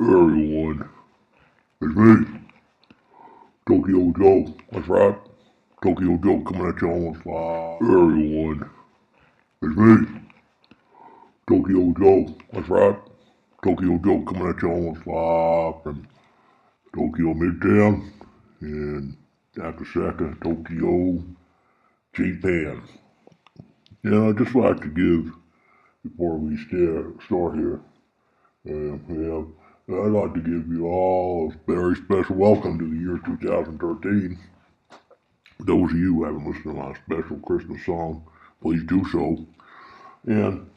Everyone, it's me, Tokyo Joe. That's right, Tokyo Joe coming at you almost live. Everyone, it's me, Tokyo Joe. That's right, Tokyo Joe coming at you almost live from Tokyo Midtown and Akasaka, Tokyo, Japan. I'd just like to give, before we start here, I'd like to give you all a very special welcome to the year 2013. Those of you who haven't listened to my special Christmas song, please do so. And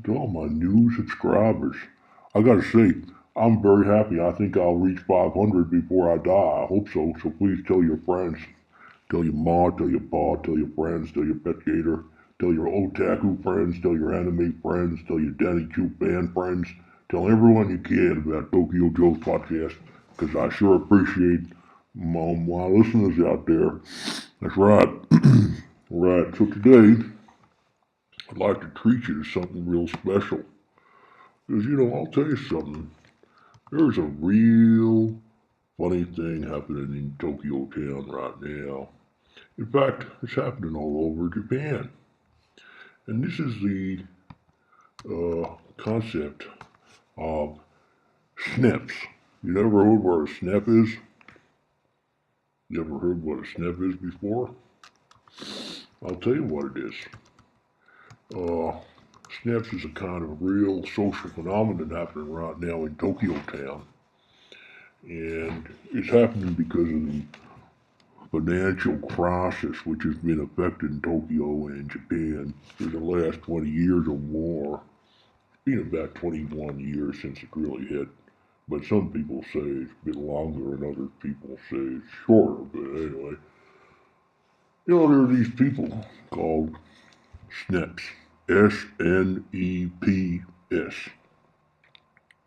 to all my new subscribers, I gotta say, I'm very happy. I think I'll reach 500 before I die. I hope so. So please tell your friends. Tell your ma, tell your pa, tell your friends, tell your pet gator, tell your otaku friends, tell your anime friends, tell your Danny Cute band friends. Tell everyone you can about Tokyo Joe's podcast, because I sure appreciate my listeners out there. That's right. Right. So today, I'd like to treat you to something real special. Because, I'll tell you something. There's a real funny thing happening in Tokyo Town right now. In fact, it's happening all over Japan. And this is the concept of SNEPs. You never heard what a SNEP is? You ever heard what a SNEP is before? I'll tell you what it is. SNEPs is a kind of real social phenomenon happening right now in Tokyo Town. And it's happening because of the financial crisis which has been affecting Tokyo and Japan for the last 20 years or more. It's been about 21 years since it really hit. But some people say it's been longer and other people say it's shorter. But anyway, there are these people called SNEPs. SNEPs.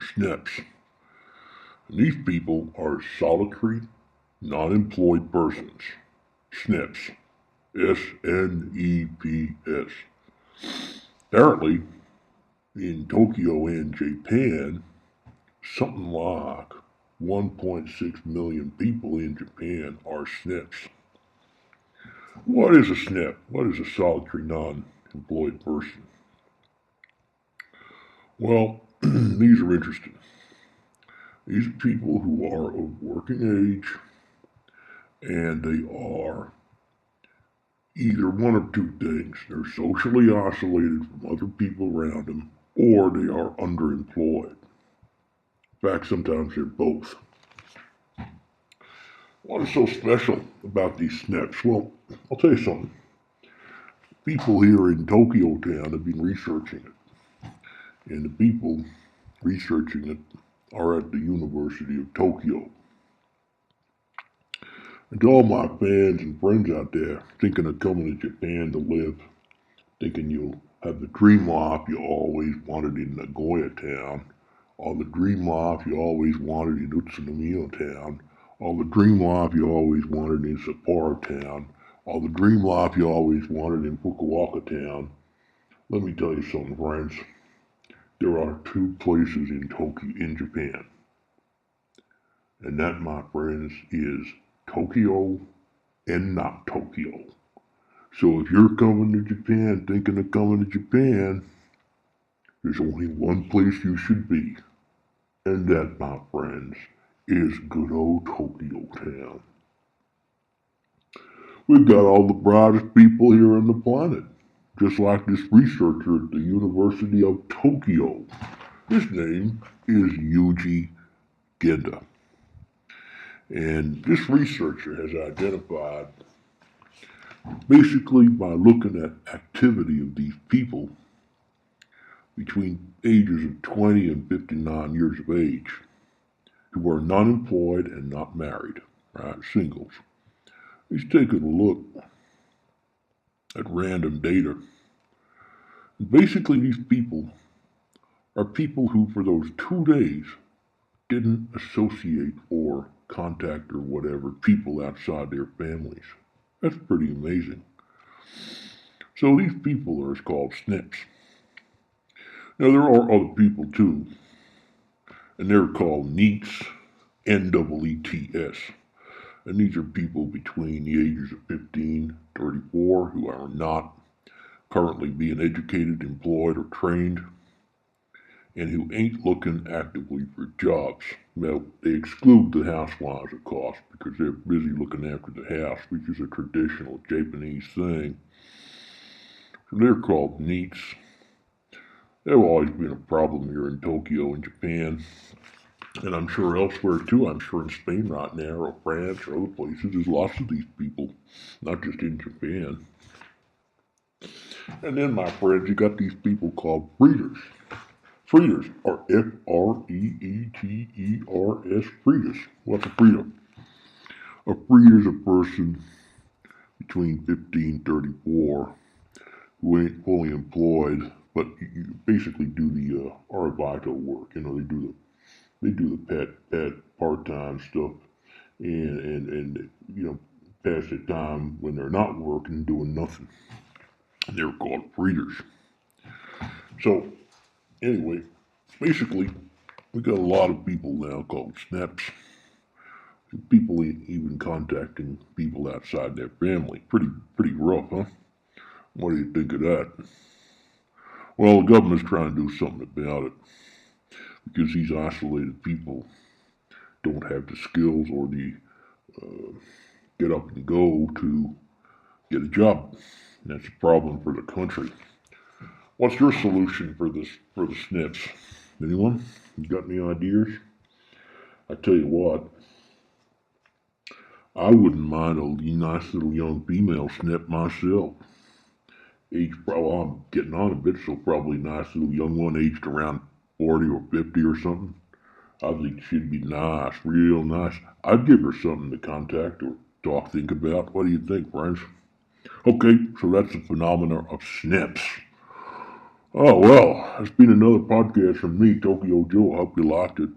SNEPs. And these people are solitary, non-employed persons. SNEPs. SNEPs. Apparently, in Tokyo and Japan, something like 1.6 million people in Japan are SNEPs. What is a SNEP? What is a solitary non-employed person? Well, these are interesting. These are people who are of working age, and they are either one of two things. They're socially isolated from other people around them, or they are underemployed. In fact, sometimes they're both. What is so special about these SNEPs? Well, I'll tell you something. People here in Tokyo Town have been researching it. And the people researching it are at the University of Tokyo. And to all my fans and friends out there thinking of coming to Japan to live, thinking you'll have the dream life you always wanted in Nagoya Town, or the dream life you always wanted in Utsunomiya Town, or the dream life you always wanted in Sapporo Town, or the dream life you always wanted in Fukuoka Town. Let me tell you something, friends. There are two places in Tokyo, in Japan. And that, my friends, is Tokyo and not Tokyo. So if you're coming to Japan, thinking of coming to Japan, there's only one place you should be. And that, my friends, is good old Tokyo Town. We've got all the brightest people here on the planet. Just like this researcher at the University of Tokyo. His name is Yuji Genda. And this researcher has identified, basically by looking at activity of these people between ages of 20 and 59 years of age, who are not employed and not married, right, singles. He's taken a look at random data. And basically these people are people who for those 2 days didn't associate or contact or whatever people outside their families. That's pretty amazing. So these people are called SNEPs. Now there are other people too. and they're called NEETs, NEETs. And these are people between the ages of 15 to 34 who are not currently being educated, employed, or trained, and who ain't looking actively for jobs. Now, they exclude the housewives, of course, because they're busy looking after the house, which is a traditional Japanese thing. So they're called NEETs. They've always been a problem here in Tokyo and Japan, and I'm sure elsewhere too. I'm sure in Spain right now, or France, or other places, there's lots of these people, not just in Japan. And then, my friends, you got these people called breeders. Freeders, or Freeters, Freeters. What's a freeder? A freeder is a person between 15 and 34 who ain't fully employed, but you basically do the Arvito work. You know, they do the pet part-time stuff, and you know, pass the time when they're not working and doing nothing. They're called freeders. So anyway, basically, we got a lot of people now called SNEPs. People even contacting people outside their family. Pretty rough, huh? What do you think of that? Well, the government's trying to do something about it because these isolated people don't have the skills or the get up and go to get a job. And that's a problem for the country. What's your solution for this for the SNPs? Anyone? You got any ideas? I tell you what, I wouldn't mind a nice little young female SNP myself. Well, I'm getting on a bit, so probably a nice little young one aged around 40 or 50 or something. I think she'd be nice, real nice. I'd give her something to contact or talk, think about. What do you think, friends? Okay, so that's the phenomena of SNPs. Oh, well, it's been another podcast from me, Tokyo Joe. I hope you liked it.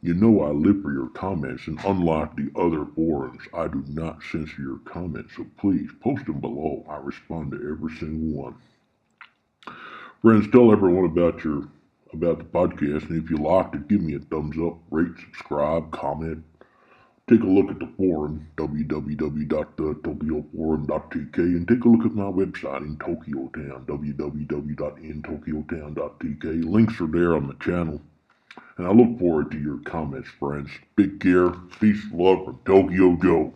You know I live for your comments, and unlike the other forums, I do not censor your comments, so please post them below. I respond to every single one. Friends, tell everyone about the podcast, and if you liked it, give me a thumbs up, rate, subscribe, comment. Take a look at the forum, www.tokyoforum.tk, and take a look at my website in Tokyo Town, www.intokyotown.tk. Links are there on the channel. And I look forward to your comments, friends. Take care. Peace, love from Tokyo Joe.